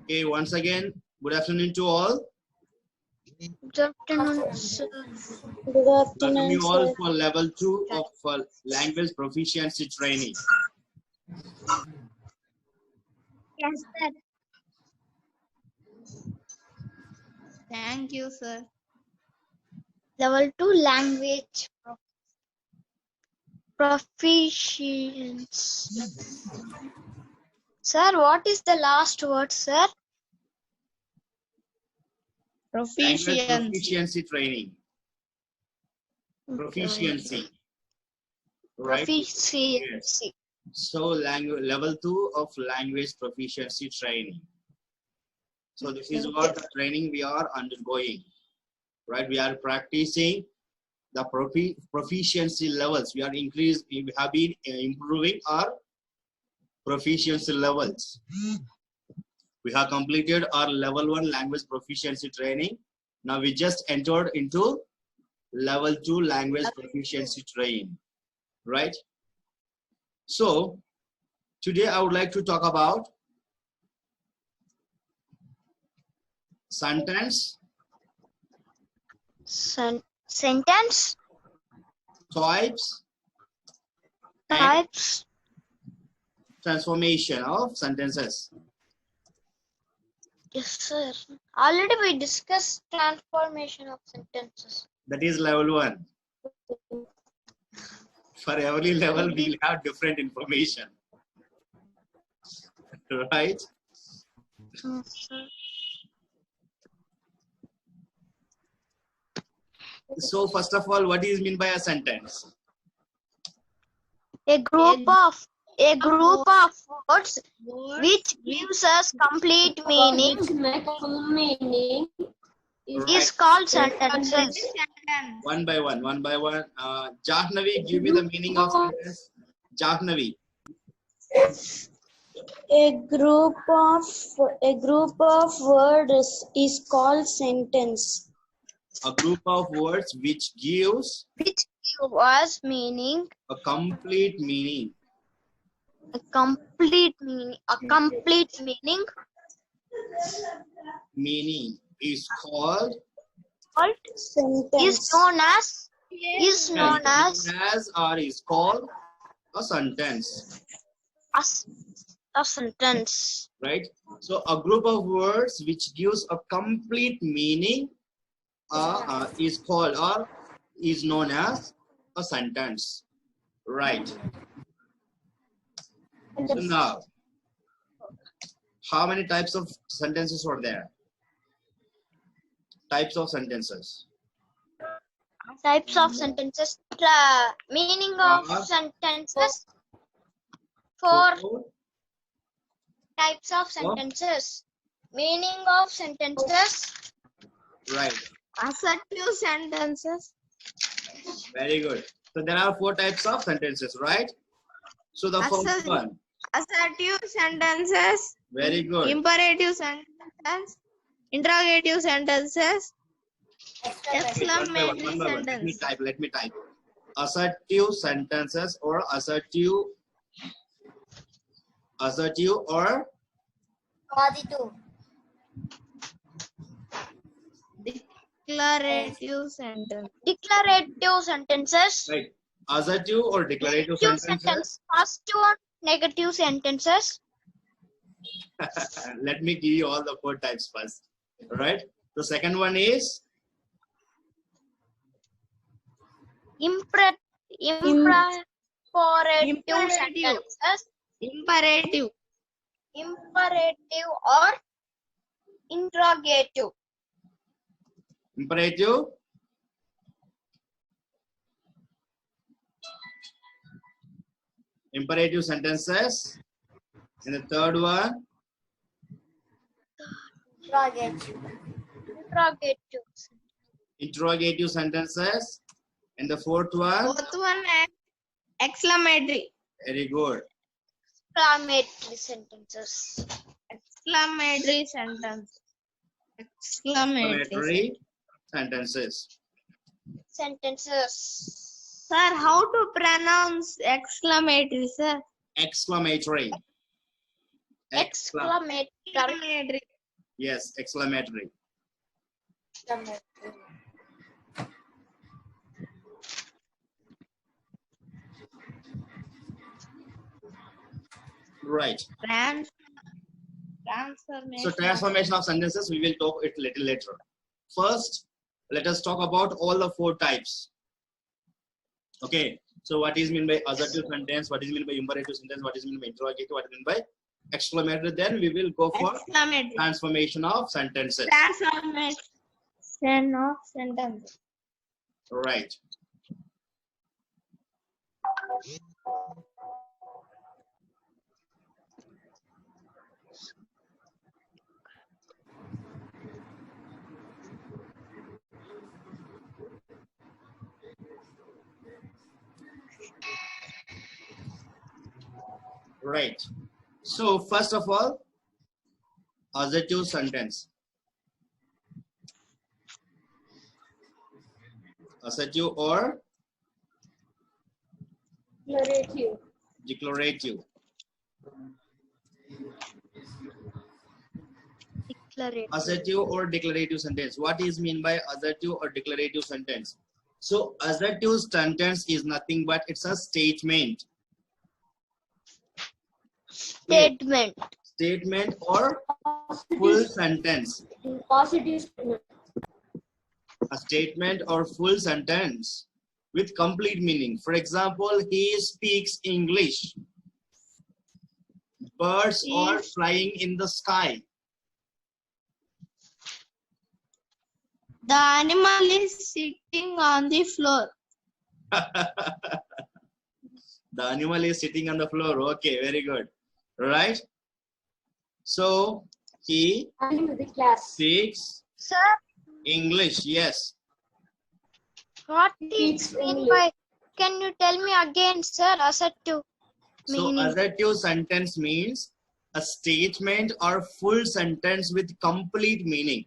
Okay, once again, good afternoon to all. Good afternoon, sir. Good Welcome afternoon, you all sir. for level 2 of language proficiency training. Yes, sir. Thank you, sir. Level 2 language proficiency. Sir, what is the last word, sir? Language Proficiency. proficiency training. Proficiency. Right? Proficiency. Yes. So level 2 of language proficiency training. So this is what the training we are undergoing. Right? We are practicing the proficiency levels. We have been improving our proficiency levels. We have completed our level 1 language proficiency training. Now we just entered into level 2 language proficiency training, right? So today I would like to talk about sentence, Sentence types, and types. transformation of sentences. Yes, sir. Already we discussed transformation of sentences. That is level 1. For every level we will have different information, right? Yes, sir. So first of all, what is mean by a sentence? A group of words which gives us complete meaning is called sentences. One by one. Jahnavi, give me the meaning of sentence. Jahnavi. A group of words is called sentence. A group of words which gives us meaning, a complete meaning. a complete meaning Is called Sentence. is known as or is called a sentence, a sentence. right? So a group of words which gives a complete meaning is called or is known as a sentence, right? So now, how many types of sentences are there? Types of sentences. Types of sentences. Meaning of sentences. Four types of sentences. Meaning of sentences. Right. Assertive sentences. Very good. So there are 4 types of sentences, right? So the first one. Assertive sentences. Very good. Imperative sentences. Interrogative sentences. Exclamatory One by one. sentence. Let me type. Assertive sentences or assertive or Declarative sentence. Declarative sentences. right. Assertive or declarative sentences. First one, negative sentences. Let me give you all the 4 types first. Right. The second one is Imperative sentences. Imperative. Imperative or interrogative. imperative, sentences, and the third one interrogative sentences, and the fourth one Fourth one, exclamatory. very good. Exclamatory sentences. Exclamatory sentence. Exclamatory. Sentences. Sentences. Sir, how to pronounce exclamatory, sir? Exclamatory. Exclamatory. Yes, exclamatory. Right. Transformation. So transformation of sentences, we will talk it little later. First, let us talk about all the 4 types. Okay. So what is meant by assertive sentence? What is meant by imperative sentence? What is meant by interrogative? What is meant by exclamatory? Then we will go for Exclamatory. transformation of sentences. Transformation of sentence. Right. Right. So first of all, assertive sentence. Assertive or Declarative. declarative. Declarative. Assertive or declarative sentence. What is mean by assertive or declarative sentence? So assertive sentence is nothing but it's a statement. Statement. Statement or full sentence. Positive statement. A statement or full sentence with complete meaning. For example, he speaks English. Birds are flying in the sky. The animal is sitting on the floor. The animal is sitting on the floor. Okay, very good. Right? So he I'm the class. speaks Sir, English. Yes. what Speaks is mean English. by? Can you tell me again, sir? Assertive So meaning. assertive sentence means a statement or full sentence with complete meaning.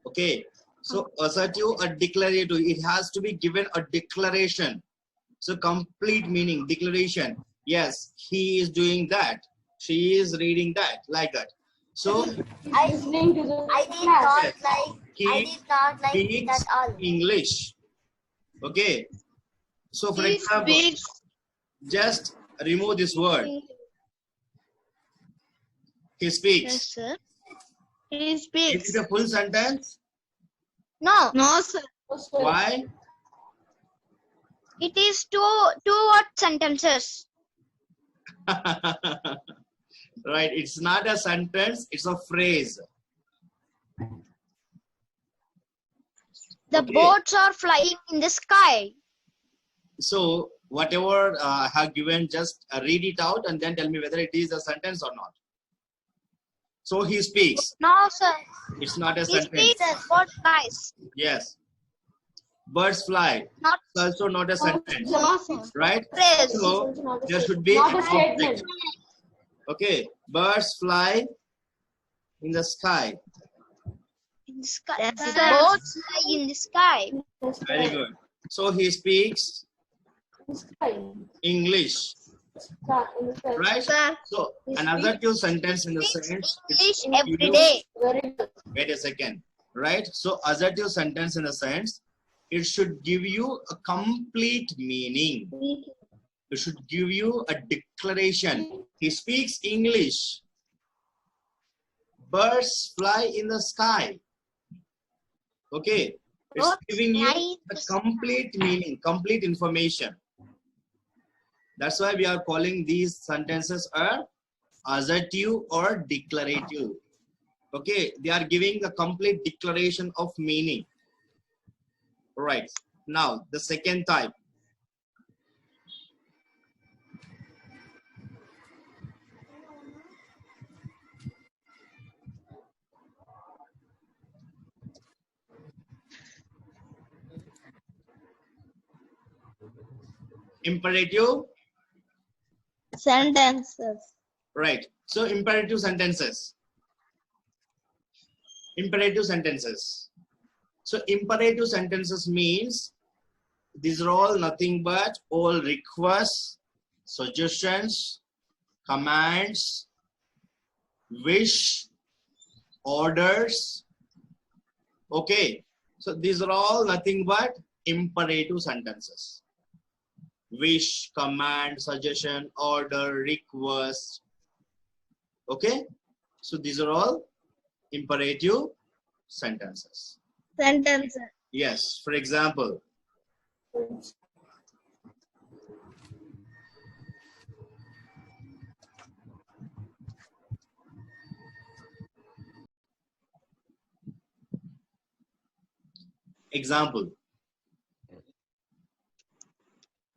Okay. So assertive or declarative, it has to be given a declaration. So complete meaning, declaration. Yes, he is doing that. She is reading that, like that. So I listening to the I did class. not like. he I did not like speaks that all. English. Okay. So for He example, speaks just remove this word. He speaks. Yes, sir. He Is speaks. it a full sentence? No, No, sir. Why? it is two-word sentences. Right. It's not a sentence. It's a phrase. The Okay. boats are flying in the sky. So whatever I have given, just read it out and then tell me whether it is a sentence or not. So he speaks. No, sir. It's not a He sentence. speaks. Boat flies. Yes. Birds fly. Not It's also not a sentence. No, sir. Right? phrase. So there should be Not a an object. statement. Okay. Birds fly in the sky. In the sky. Yes, The sir. boats fly in the sky. Very good. So he speaks English. Right? Sir. So another two sentence in the sentence. English it's every you- day. Very good. Wait a second. Right? So assertive sentence in the sense, it should give you a complete meaning. It should give you a declaration. He speaks English. Birds fly in the sky. Okay. It's Birds giving fly you in a the sky. complete meaning, complete information. That's why we are calling these sentences are assertive or declarative. Okay, they are giving a complete declaration of meaning. Right. Now, the second type. Imperative. Sentences. Right. So imperative sentences. Imperative sentences. So imperative sentences means these are all nothing but all requests, suggestions, commands, wish, orders. Okay. So these are all nothing but imperative sentences. Wish, command, suggestion, order, request. Okay. So these are all imperative sentences. Sentence. Yes. For example,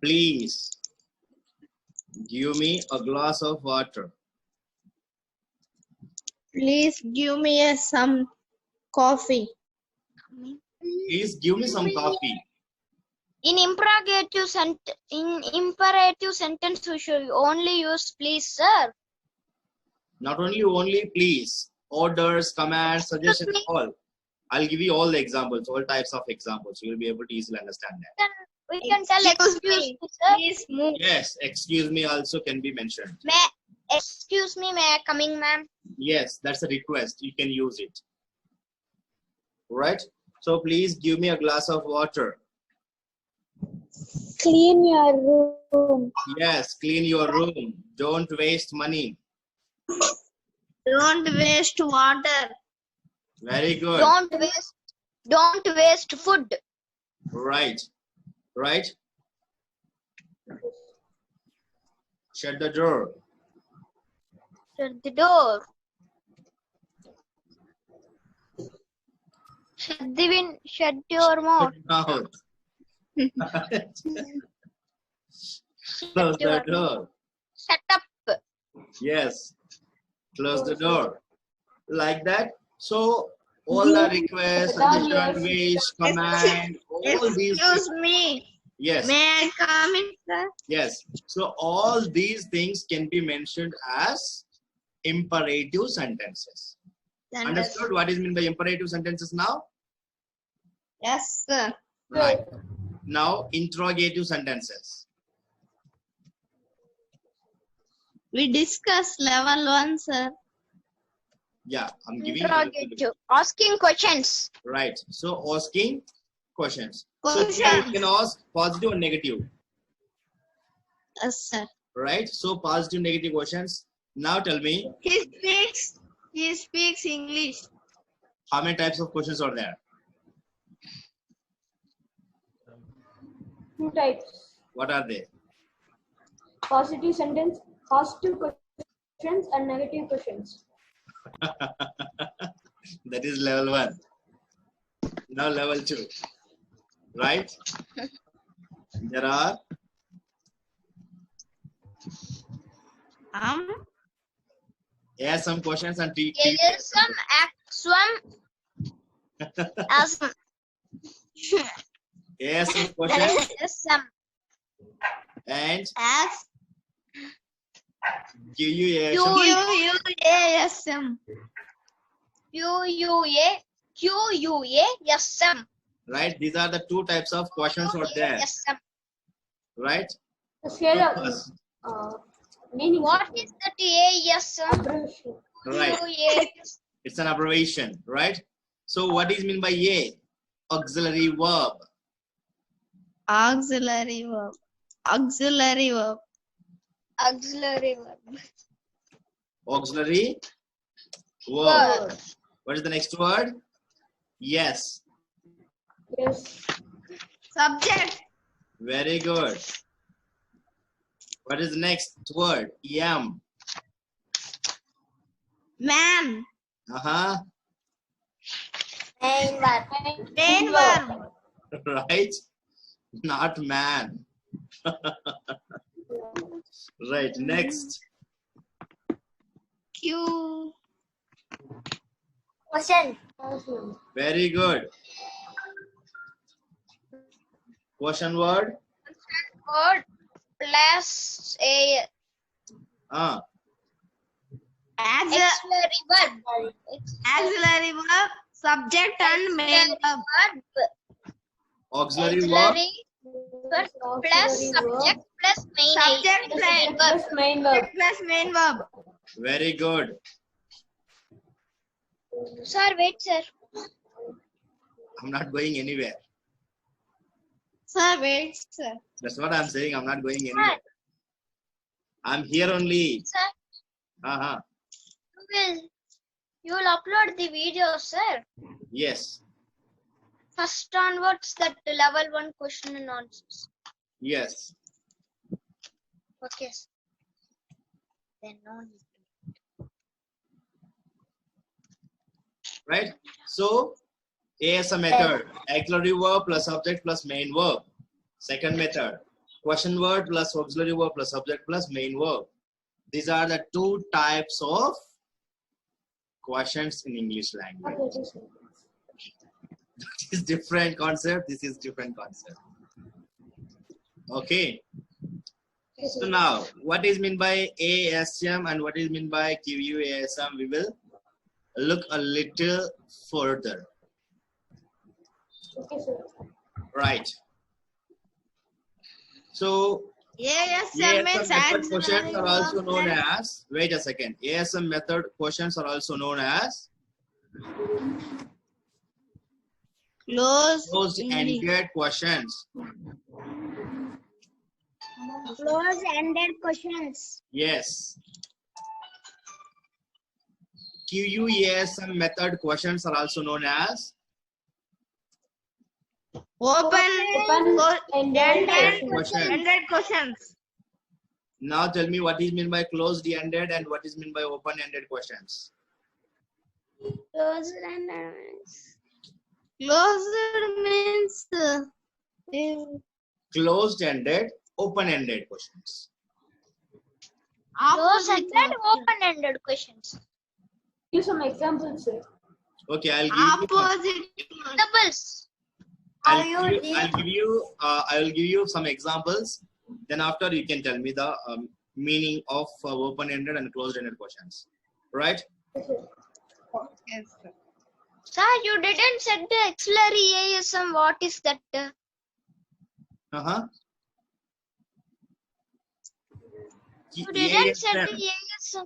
please give me a glass of water. Please give me some coffee. Please give me some coffee. In imperative sentence, we should only use please, sir. Not only please, orders, commands, suggestions, me. all. I'll give you all the examples, all types of examples. You will be able to easily understand that. We can tell excuse me, sir. Please move. Yes, excuse me also can be mentioned. Excuse me, may I coming, ma'am? Yes, that's a request. You can use it. Right? So please give me a glass of water. Clean your room. Yes, clean your room. Don't waste money. Don't waste water. Very good. Don't waste food. Right. Right. Shut the door. Shut the door. Shut the wind. Shut your mouth. Mouth. Close the door. Shut up. Yes. Close the door. Like that. So all the requests, suggestion, wish, command, all these. Excuse me. Yes. May I come in, sir? Yes. So all these things can be mentioned as imperative sentences. Understood what is meant by imperative sentences now? Yes, sir. Right. Now interrogative sentences. We discussed level 1, sir. Yeah, I'm giving you. Interrogative. Asking questions. Right. So asking questions. Questions. So you can ask positive or negative. Yes, sir. Right. So positive, negative questions. Now tell me, He speaks English. how many types of questions are there? 2 types. What are they? Positive sentence, positive questions and negative questions. That is level 1. Now level 2. Right? There are yes, some questions and Yes, some some yes, some questions some and Ask QUASM. QUASM. QUASM. Right? These are the 2 types of questions out there. QUASM. Right? The scale Focus. of meaning. What is the ASM? Abbreviation. Right. It's an abbreviation, right? So what is meant by A? Auxiliary verb. Auxiliary verb. Auxiliary verb. Auxiliary verb. Auxiliary verb. Verb. What is the next word? Yes. Yes. Subject. Very good. What is the next word? M. Man. Uh-huh. Main verb. Main verb. Right? Not man. Right. Next. Q. Question. Very good. Question word? Word plus a auxiliary verb. Auxiliary verb. Subject and main verb. Auxiliary verb. Auxiliary verb plus subject plus main. Subject main verb. Plus main verb. Plus main verb. Very good. Sir, wait, sir. I'm not going anywhere. Sir, wait, sir. That's what I'm saying. I'm not going anywhere. I'm here only. Sir, Uh-huh. you will upload the video, sir. Yes. First onwards, that level 1 question and answers. Yes. Okay. Sir. Then no need. Right? So, A is a method. Auxiliary verb plus subject plus main verb. Second method. Question word plus auxiliary verb plus subject plus main verb. These are the two types of questions in English language. Okay, sir. This is different concept. This is different concept. Okay. So now, what is meant by ASM and what is meant by QUASM? We will look a little further. Okay, sir. Right. So, ASM means method questions are also auxiliary known verb. as, wait a second, ASM method questions are also known as closed-ended questions. Close-ended questions. Yes. QUASM method questions are also known as Open-ended questions. Ended questions. Now tell me what is meant by closed-ended and what is meant by open-ended questions. Closed-ended. Closed means Closed-ended, open-ended questions. Close-ended, open-ended questions. Give some examples, sir. Okay, I'll give you. opposite. Examples. I will give you some examples. Then after you can tell me the meaning of open-ended and closed-ended questions. Right? Yes, sir. Sir, you didn't set the auxiliary ASM. What is that? Uh-huh. You didn't set ASM. the ASM.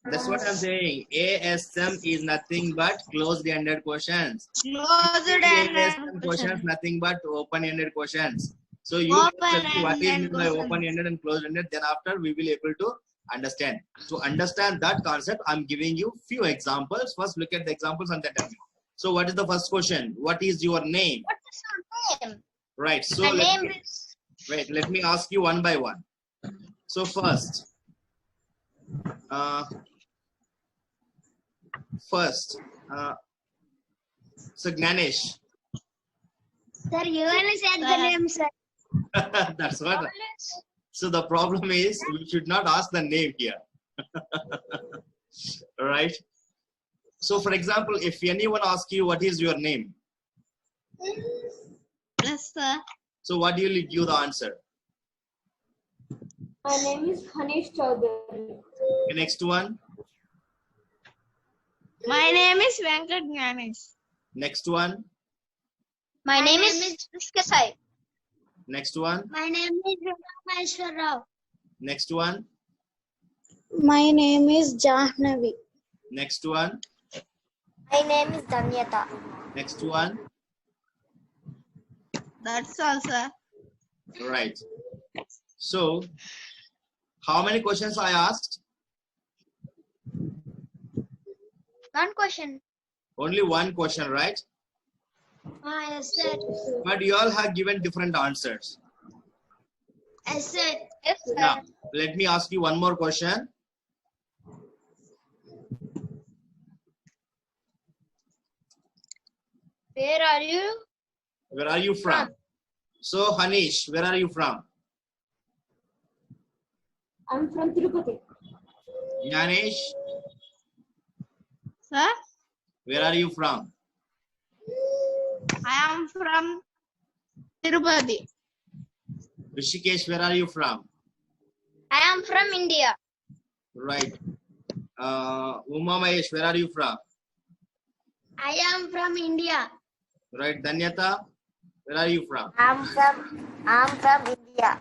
That's what I'm saying. ASM is nothing but closed-ended questions. Closed-ended ASM questions nothing but open-ended questions. So you tell me what is meant by open-ended and closed-ended. Then after we will able to understand. To understand that concept, I'm giving you few examples. First, look at the examples and then tell me. So what is the first question? What is your name? What is your name? Right. So My name is. wait. Let me ask you one by one. So first. So Ganesh. Sir, you only said the name, sir. That's what. So the problem is we should not ask the name here. Right. So for example, if anyone asks you what is your name, Yes, sir. so what do you give the answer? My name is Hanish Chaudhary. The next one. My name is Venkat Ganesh. Next one. My name is Kasai. Next one. My name is Rameshwar Rao. Next one. My name is Jahnavi. Next one. My name is Danyata. Next one. That's all, sir. Right. So, how many questions I asked? One question. Only one question, right? Yes, sir. But you all have given different answers. Yes, sir. Yes, sir. Now, let me ask you one more question. Where are you? Where are you from? So, Hanish, where are you from? I'm from Tirupati. Ganesh, Sir, where are you from? I am from Tirupati. Rishikesh, where are you from? I am from India. Right. Uma Mahesh, where are you from? I am from India. Right. Danyata, where are you from? I'm from India.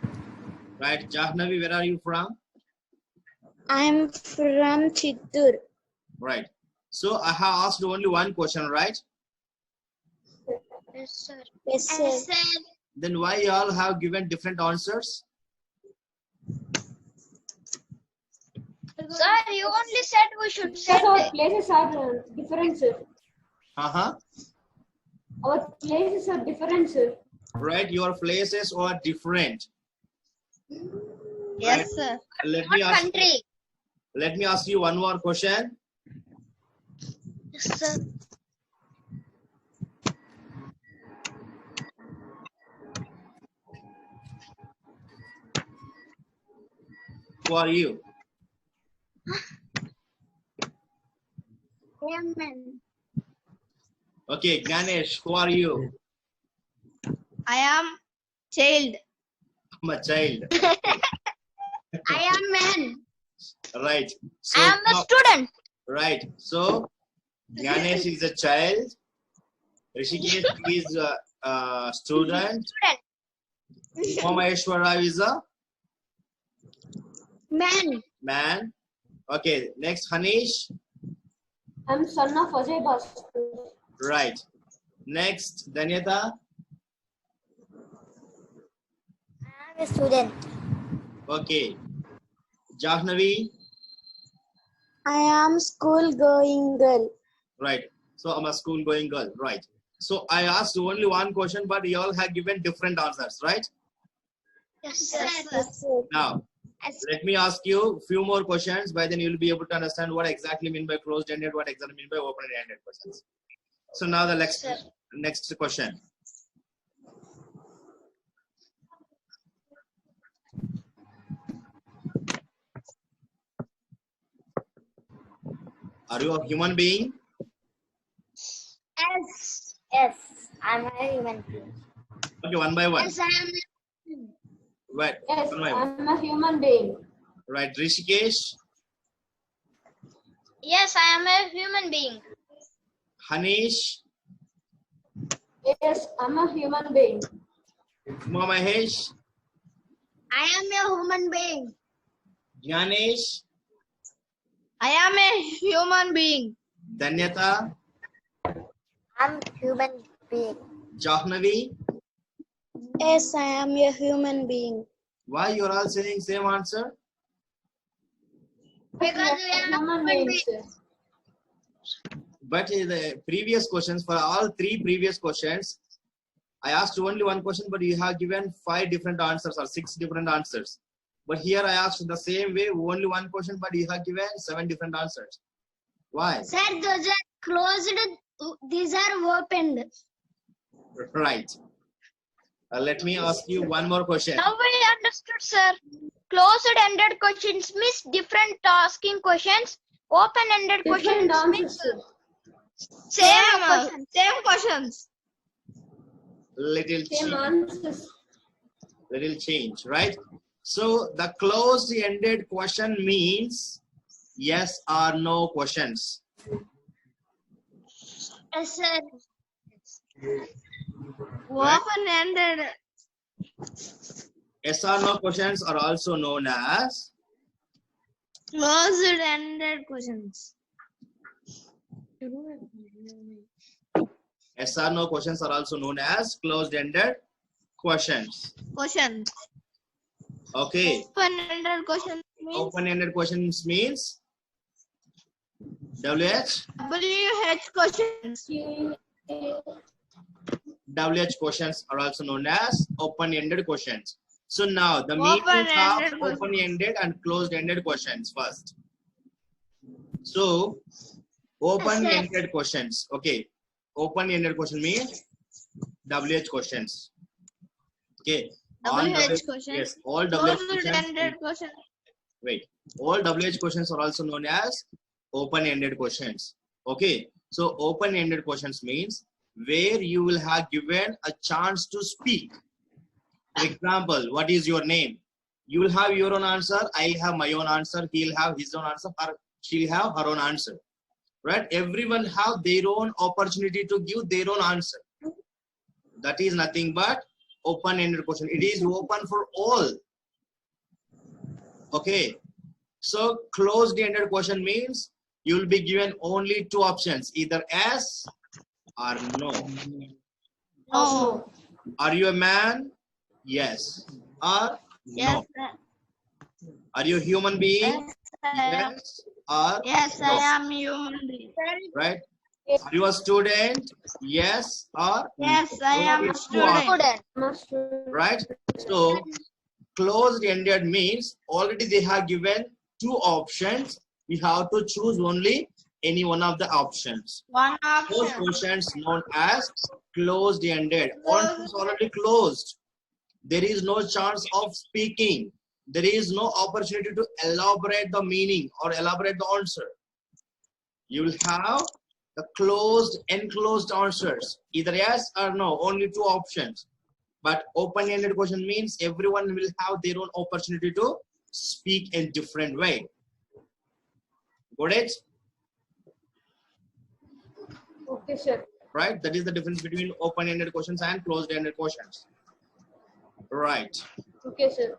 Right. Jahnavi, where are you from? I'm from Chittoor. Right. So I have asked only one question, right? Yes, sir. Yes, sir. Then why you all have given different answers? Sir, you only said we should Because set our places are different, sir. Our places are different, sir. Right, your places are different. Yes, sir. Let me what ask. country. Let me ask you one more question. Yes, sir. Who are you? Yemen. Okay, Ganesh. Who are you? I am child. I'm a child. I am man. Right. So I am a student. right. So Ganesh is a child. Rishikesh is a student. Maheshwara is a Man. man. Okay. Next, Hanish. I'm son of Ajay Bhaskar. Right. Next, Danyata. I am a student. Okay. Jahnavi. I am school going girl. Right. So I'm a school going girl. Right. So I asked only one question, but you all have given different answers, right? Yes, sir. Yes, sir. Now, let me ask you a few more questions. By then, you'll be able to understand what exactly mean by closed-ended, what exactly mean by open-ended questions. So now the next question. Are you a human being? Yes. Yes, I'm a human being. Okay, one by one. Yes, I am. Right. Yes, One by one. I'm a human being. Right. Rishikesh, Yes, I am a human being. Hanish, Yes, I'm a human being. Mahesh, I am a human being. Ganesh, I am a human being. Danyata, I'm human being. Jahnavi. Yes, I am a human being. Why you're all saying same answer? Because we are Human human beings, beings. sir. But in the previous questions, for all three previous questions, I asked only one question, but you have given 5 different answers or 6 different answers. But here I asked the same way, only one question, but you have given 7 different answers. Why? Sir, those are closed. These are opened. Right. Let me ask you one more question. Now we understood, sir. Closed-ended questions means different asking questions. Open-ended questions Different means answers, sir. same questions. Same questions. Little Same change. answers. Little change, right? So the closed-ended question means yes or no questions. Yes, sir. Right? Open-ended. Yes or no questions are also known as Closed-ended questions. yes or no questions are also known as closed-ended questions. Questions. Okay. Open-ended questions means Open-ended questions means WH. WH questions. WH questions are also known as open-ended questions. So now the meanings of Open-ended questions. open-ended and closed-ended questions first. So open-ended questions. Okay. Open-ended question means WH questions. Okay. All WH questions. Yes, all WH questions. Closed-ended questions. Wait. All WH questions are also known as open-ended questions. Okay. So open-ended questions means where you will have given a chance to speak. For example, what is your name? You will have your own answer. I'll have my own answer. He'll have his own answer. Or she'll have her own answer. Right? Everyone have their own opportunity to give their own answer. That is nothing but open-ended question. It is open for all. Okay. So closed-ended question means you will be given only two options, either yes or no. No. Are you a man? Yes or Yes. no. Are you a human being? Yes, Yes or yes, no. I am human being. Right? Are you a student? Yes or Yes, I am a Only two options. student. I'm a student. Right? So closed-ended means already they have given two options. We have to choose only any one of the options. One Those option. questions known as closed-ended. All is already closed. There is no chance of speaking. There is no opportunity to elaborate the meaning or elaborate the answer. You will have the closed, enclosed answers, either yes or no, only two options. But open-ended question means everyone will have their own opportunity to speak in different way. Got it? Okay, sir. Right? That is the difference between open-ended questions and closed-ended questions. Right. Okay, sir.